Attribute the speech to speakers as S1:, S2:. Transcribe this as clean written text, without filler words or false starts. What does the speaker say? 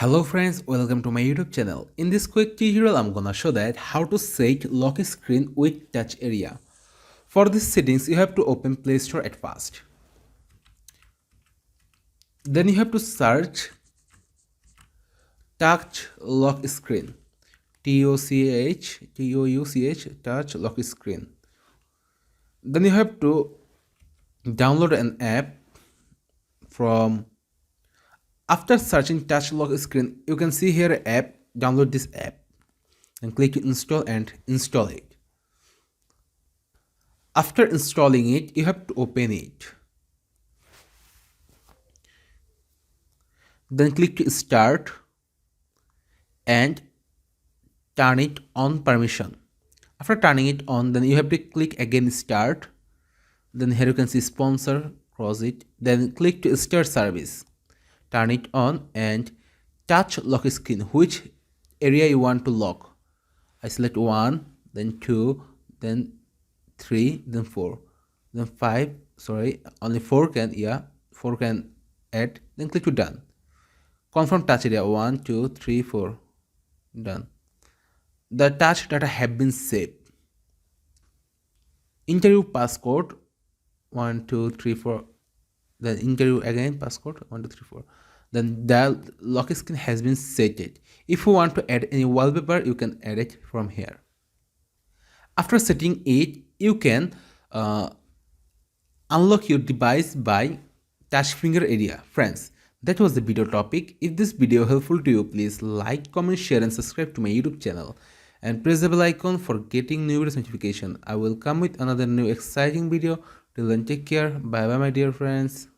S1: Hello friends, welcome to my YouTube channel. In this quick tutorial, I'm gonna show that how to set lock screen with touch area. For these settings, you have to open Play Store at first. Then you have to search touch lock screen. Touch touch lock screen. Then you have to download an app from. After searching touch lock screen, you can see here app. Download this app and click install and install it. After installing it, you have to open it. Then click to start and turn it on permission. After turning it on, then you have to click again start. Then here you can see sponsor, cross it. Then click to start service. Turn it on and touch lock screen. Which area you want to lock? I select 1, then 2, then 3, then 4, then 5. Sorry, only 4 can, 4 can add. Then click to done. Confirm touch area 1, 2, 3, 4. Done. The touch data have been saved. Enter your passcode 1, 2, 3, 4. Then enter your again passcode 1, 2, 3, 4. Then the lock screen has been set. If you want to add any wallpaper, you can add it from here. After setting it, you can unlock your device by touch finger area. Friends, that was the video topic. If this video helpful to you, please like, comment, share and subscribe to my YouTube channel and press the bell icon for getting new videos notification. I will come with another new exciting video. Till then, take care. Bye bye my dear friends.